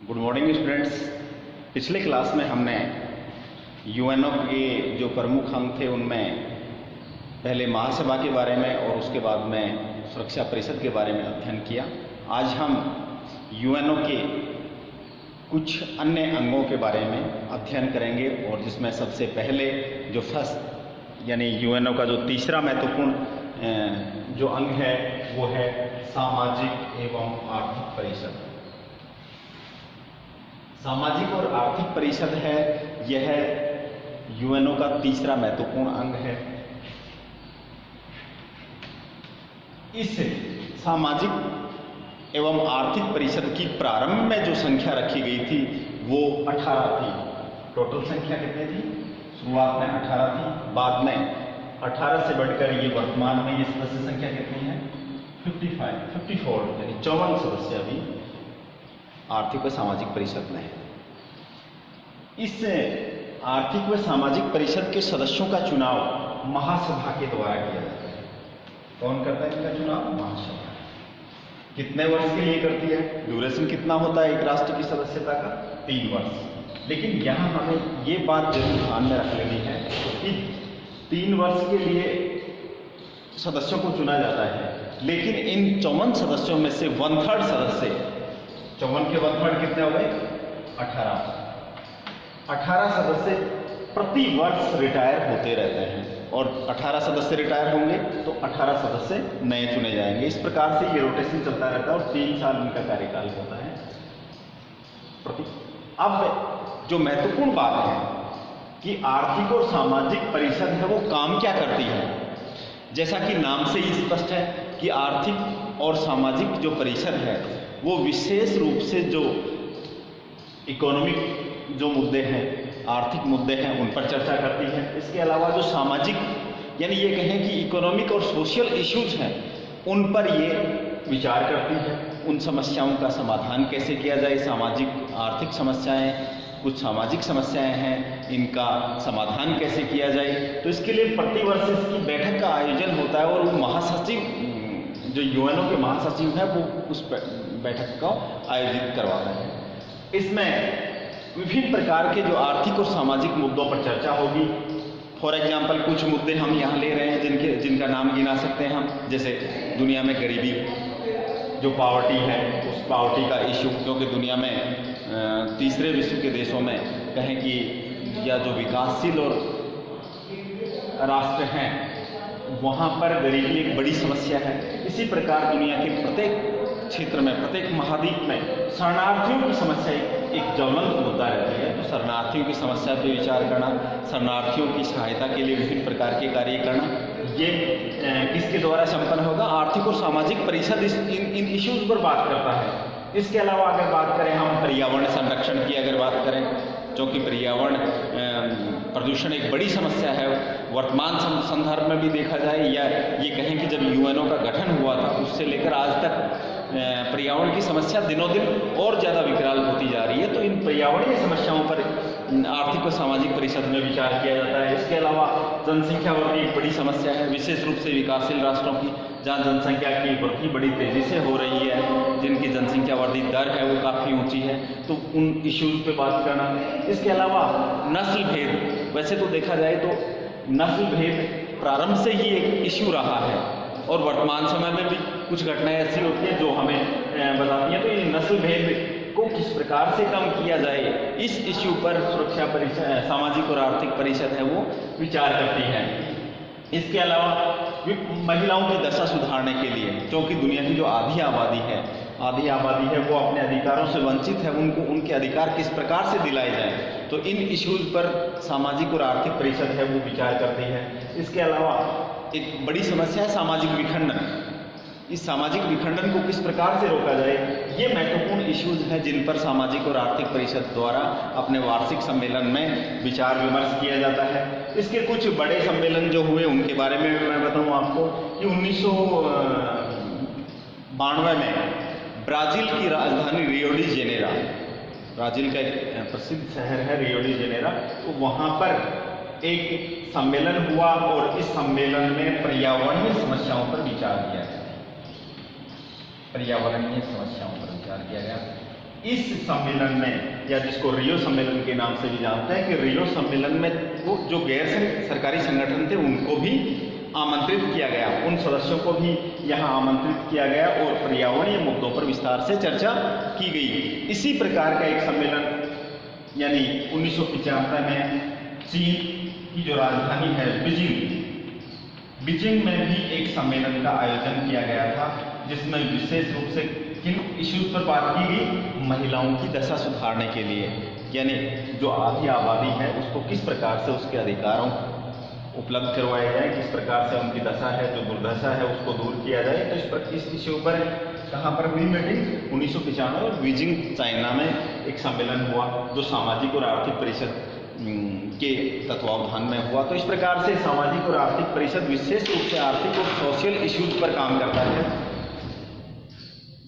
Good morning students. पिछले class में हमने यूएनओ के जो प्रमुख अंग थे उनमें पहले महासभा के बारे में और उसके बाद में सुरक्षा परिषद के बारे में अध्ययन किया। आज हम यूएनओ के कुछ अन्य अंगों के बारे में अध्ययन करेंगे और जिसमें सबसे पहले जो फर्स्ट यानी यूएनओ का जो तीसरा महत्वपूर्ण जो अंग है वो है सामाजिक एवं आर्थिक परिषद। सामाजिक और आर्थिक परिषद है, यह यूएनओ का तीसरा महत्वपूर्ण अंग है। इस सामाजिक एवं आर्थिक परिषद की प्रारंभ में जो संख्या रखी गई थी वो 18 थी। टोटल संख्या कितनी थी? शुरुआत में 18 थी, बाद में 18 से बढ़कर ये वर्तमान में ये सदस्य संख्या कितनी है? 54 यानी 54 सदस्य अभी आर्थिक व सामाजिक परिषद में है। इस आर्थिक व सामाजिक परिषद के सदस्यों का चुनाव महासभा के द्वारा किया जाता है। कौन करता है इनका चुनाव? महासभा। कितने वर्ष के लिए करती है? ड्यूरेशन कितना होता है एक राष्ट्र की सदस्यता का? 3 वर्ष। लेकिन यहाँ हमें ये बात जरूर ध्यान में रख लेनी है कि 3 वर्ष के लिए सदस्यों को चुना जाता है, लेकिन इन 54 सदस्यों में से 1/3 सदस्य, 54 के 1/3 कितने हो गए? 18 सदस्य प्रति वर्ष रिटायर होते रहते हैं और 18 सदस्य रिटायर होंगे तो 18 सदस्य नए चुने जाएंगे। इस प्रकार से ये रोटेशन चलता रहता है और 3 साल इनका कार्यकाल होता है प्रति। अब जो महत्वपूर्ण बात है कि आर्थिक और सामाजिक परिषद है वो काम क्या करती है, जैसा कि नाम से ही स्पष्ट है कि आर्थिक और सामाजिक जो परिषद है वो विशेष रूप से जो इकोनॉमिक जो मुद्दे हैं, आर्थिक मुद्दे हैं, उन पर चर्चा करती है। इसके अलावा जो सामाजिक यानी ये कहें कि इकोनॉमिक और सोशल इश्यूज हैं उन पर ये विचार करती है। उन समस्याओं का समाधान कैसे किया जाए, सामाजिक आर्थिक समस्याएं, कुछ सामाजिक समस्याएं हैं, इनका समाधान कैसे किया जाए। तो इसके लिए प्रतिवर्ष इसकी बैठक का आयोजन होता है और वो महासचिव जो यूएनओ के महासचिव हैं वो उस बैठक का आयोजित करवाता है। इसमें विभिन्न प्रकार के जो आर्थिक और सामाजिक मुद्दों पर चर्चा होगी। फॉर एग्जाम्पल कुछ मुद्दे हम यहाँ ले रहे हैं जिनका नाम गिना सकते हैं हम, जैसे दुनिया में गरीबी जो पावर्टी है उस पावर्टी का इशू, क्योंकि दुनिया में तीसरे विश्व के देशों में कहें कि या जो विकासशील और राष्ट्र हैं वहाँ पर गरीबी एक बड़ी समस्या है। इसी प्रकार दुनिया के प्रत्येक क्षेत्र में, प्रत्येक महाद्वीप में शरणार्थियों की समस्या एक ज्वलंत मुद्दा रहती है। तो शरणार्थियों की समस्या पर विचार करना, शरणार्थियों की सहायता के लिए विभिन्न प्रकार के कार्य करना, ये किसके द्वारा संपन्न होगा? आर्थिक और सामाजिक परिषद इन इश्यूज पर बात करता है। इसके अलावा अगर बात करें हम पर्यावरण संरक्षण की अगर बात करें, क्योंकि पर्यावरण प्रदूषण एक बड़ी समस्या है, वर्तमान संदर्भ में भी देखा जाए या ये कहें कि जब यूएनओ का गठन हुआ था उससे लेकर आज तक पर्यावरण की समस्या दिनों दिन और ज़्यादा विकराल होती जा रही है। तो इन पर्यावरणीय समस्याओं पर आर्थिक और सामाजिक परिषद में विचार किया जाता है। इसके अलावा जनसंख्या वृद्धि एक बड़ी समस्या है, विशेष रूप से विकासशील राष्ट्रों की, जहाँ जनसंख्या की वृद्धि बड़ी तेज़ी से हो रही है, जिनकी जनसंख्या वृद्धि दर है वो काफ़ी ऊंची है, तो उन इश्यूज़ पे बात करना। इसके अलावा नस्ल भेद, वैसे तो देखा जाए तो नस्ल भेद प्रारंभ से ही एक इश्यू रहा है और वर्तमान समय में भी कुछ घटनाएं ऐसी होती हैं जो हमें बताती हैं। तो ये नस्ल भेद को किस प्रकार से कम किया जाए, इस इश्यू पर सुरक्षा परिषद, सामाजिक और आर्थिक परिषद है वो विचार करती है। इसके अलावा महिलाओं की दशा सुधारने के लिए, क्योंकि दुनिया की जो आधी आबादी है वो अपने अधिकारों से वंचित है, उनको उनके अधिकार किस प्रकार से दिलाए जाएं, तो इन इश्यूज पर सामाजिक और आर्थिक परिषद है वो विचार करती है। इसके अलावा एक बड़ी समस्या है सामाजिक विखंडन। इस सामाजिक विखंडन को किस प्रकार से रोका जाए, ये महत्वपूर्ण इश्यूज हैं जिन पर सामाजिक और आर्थिक परिषद द्वारा अपने वार्षिक सम्मेलन में विचार विमर्श किया जाता है। इसके कुछ बड़े सम्मेलन जो हुए उनके बारे में मैं बताऊं आपको कि 1992 में ब्राज़ील की राजधानी रियो डी जेनेरो, ब्राज़ील का एक प्रसिद्ध शहर है रियो डी जेनेरो, तो वहाँ पर एक सम्मेलन हुआ और इस सम्मेलन में पर्यावरणीय समस्याओं पर विचार किया गया। पर्यावरणीय समस्याओं पर विचार किया गया। इस सम्मेलन में, या जिसको रियो सम्मेलन के नाम से भी जानते हैं, कि रियो सम्मेलन में वो जो गैर सरकारी संगठन थे उनको भी आमंत्रित किया गया, उन सदस्यों को भी यहाँ आमंत्रित किया गया और पर्यावरणीय मुद्दों पर विस्तार से चर्चा की गई। इसी प्रकार का एक सम्मेलन यानी 1995 में चीन की जो राजधानी है बीजिंग में भी एक सम्मेलन का आयोजन किया गया था, जिसमें विशेष रूप से किन इश्यूज पर बात की गई, महिलाओं की दशा सुधारने के लिए, यानी जो आधी आबादी है उसको किस प्रकार से उसके अधिकारों उपलब्ध करवाए जाए, किस प्रकार से उनकी दशा है, जो दुर्दशा है उसको दूर किया जाए। तो इस इश्यू पर कहाँ पर हुई मीटिंग? 1995 और बीजिंग चाइना में एक सम्मेलन हुआ जो सामाजिक और आर्थिक परिषद के तत्वावधान में हुआ। तो इस प्रकार से सामाजिक और आर्थिक परिषद विशेष रूप से आर्थिक और सोशल इश्यूज पर काम करता है।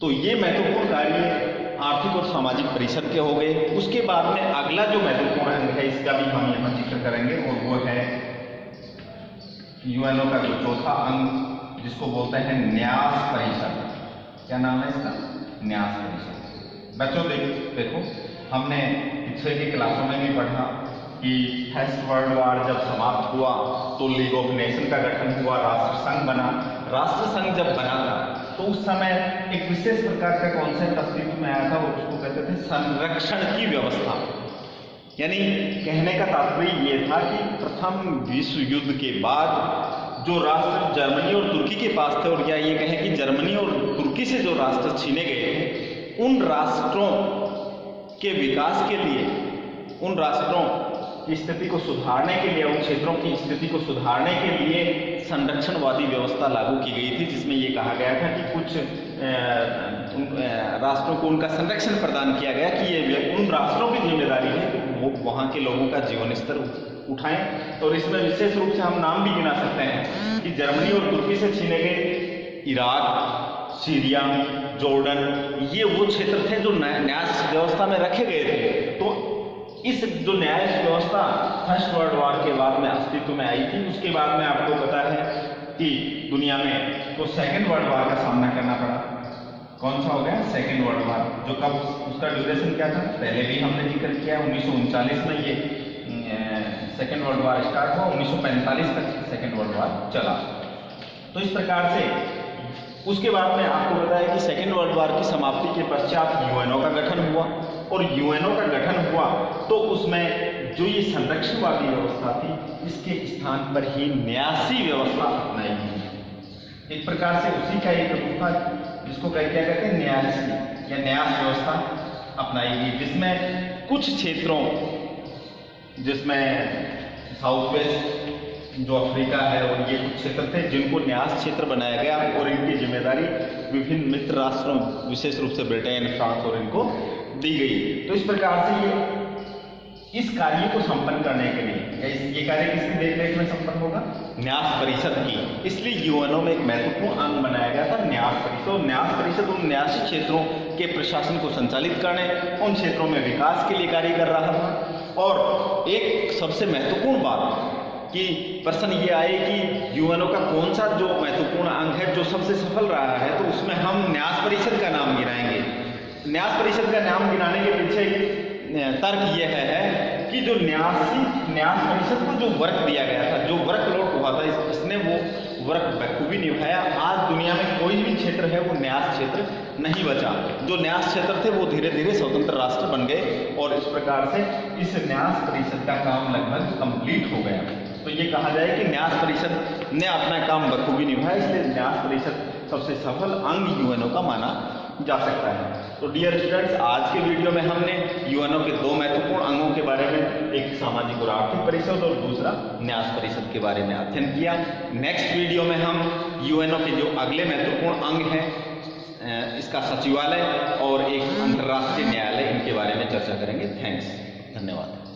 तो ये महत्वपूर्ण कार्य आर्थिक और सामाजिक परिषद के हो गए। उसके बाद में अगला जो महत्वपूर्ण अंग है इसका भी हम यहाँ जिक्र करेंगे और वो है यूएनओ का जो चौथा अंग जिसको बोलते हैं न्यास परिषद। क्या नाम है इसका? न्यास परिषद। बच्चों देखो हमने पिछले की क्लासों में भी पढ़ा कि फर्स्ट वर्ल्ड वॉर जब समाप्त हुआ तो लीग ऑफ नेशन का गठन हुआ, राष्ट्र संघ बना। राष्ट्र संघ जब बना था तो उस समय एक विशेष प्रकार का कॉन्सेप्ट अस्तित्व में आया था, वो उसको कहते थे संरक्षण की व्यवस्था। यानी कहने का तात्पर्य ये था कि प्रथम विश्व युद्ध के बाद जो राष्ट्र जर्मनी और तुर्की के पास थे, और या ये कहें कि जर्मनी और तुर्की से जो राष्ट्र छीने गए थे, उन राष्ट्रों के विकास के लिए, उन राष्ट्रों की स्थिति को सुधारने के लिए, उन क्षेत्रों की स्थिति को सुधारने के लिए संरक्षणवादी व्यवस्था लागू की गई थी, जिसमें ये कहा गया था कि कुछ राष्ट्रों को उनका संरक्षण प्रदान किया गया कि ये उन राष्ट्रों की जिम्मेदारी है कि वो वहाँ के लोगों का जीवन स्तर उठाएं। और इसमें विशेष रूप से हम नाम भी गिना सकते हैं कि जर्मनी और तुर्की से छीने गए इराक, सीरिया, जॉर्डन, ये वो क्षेत्र थे जो न्यास व्यवस्था में रखे गए थे। तो इस जो न्याय व्यवस्था फर्स्ट वर्ल्ड वॉर के बाद में अस्तित्व में आई थी, उसके बाद में आपको पता है कि दुनिया में तो सेकेंड वर्ल्ड वॉर का सामना करना पड़ा। कौन सा हो गया? सेकेंड वर्ल्ड वॉर, जो कब उसका ड्यूरेशन क्या था पहले भी हमने जिक्र किया। 1939 में ये सेकेंड वर्ल्ड वॉर स्टार्ट हुआ, 1945 तक सेकेंड वर्ल्ड वॉर चला। तो इस प्रकार से उसके बाद में आपको बताया कि सेकेंड वर्ल्ड वॉर की समाप्ति के पश्चात यूएनओ का गठन हुआ, और यूएनओ का गठन हुआ तो उसमें जो ये संरक्षणवादी व्यवस्था थी इसके स्थान पर ही न्यासी व्यवस्था अपनाई गई। एक प्रकार से उसी का एक रूप था जिसको क्या कहते हैं न्यासी या न्यास व्यवस्था अपनाई गई, जिसमें कुछ क्षेत्रों, जिसमें साउथ वेस्ट जो अफ्रीका है और ये कुछ क्षेत्र थे जिनको न्यास क्षेत्र बनाया गया, और इनकी जिम्मेदारी विभिन्न मित्र राष्ट्रों विशेष रूप से ब्रिटेन, फ्रांस और इनको दी गई। तो इस प्रकार से ये इस कार्य को संपन्न करने के लिए ये कार्य किसकी देखरेख में संपन्न होगा? न्यास परिषद की। इसलिए यूएनओ में एक महत्वपूर्ण अंग बनाया गया था न्यास परिषद। और न्यास परिषद उन न्यासी क्षेत्रों के प्रशासन को संचालित करने, उन क्षेत्रों में विकास के लिए कार्य कर रहा था। और एक सबसे महत्वपूर्ण बात कि प्रश्न ये आए कि यूएनओ का कौन सा जो महत्वपूर्ण अंग है जो सबसे सफल रहा है, तो उसमें हम न्यास परिषद का नाम गिनाएंगे। न्यास परिषद का नाम गिनाने के पीछे तर्क यह है कि जो न्यास परिषद को जो वर्क दिया गया था, जो वर्कलोड हुआ था, इसने वो वर्क बखूबी निभाया। आज दुनिया में कोई भी क्षेत्र है वो न्यास क्षेत्र नहीं बचा। जो न्यास क्षेत्र थे वो धीरे धीरे स्वतंत्र राष्ट्र बन गए, और इस प्रकार से इस न्यास परिषद का काम लगभग कंप्लीट हो गया। तो ये कहा जाए कि न्यास परिषद ने अपना काम बखूबी निभाया, इसलिए न्यास परिषद सबसे सफल अंग यूएनओ का माना जा सकता है। तो डियर स्टूडेंट्स, आज के वीडियो में हमने यूएनओ के दो महत्वपूर्ण अंगों के बारे में, एक सामाजिक और आर्थिक परिषद और दूसरा न्यास परिषद के बारे में अध्ययन किया। नेक्स्ट वीडियो में हम यूएनओ के जो अगले महत्वपूर्ण अंग हैं, इसका सचिवालय और एक अंतर्राष्ट्रीय न्यायालय, इनके बारे में चर्चा करेंगे। थैंक्स, धन्यवाद।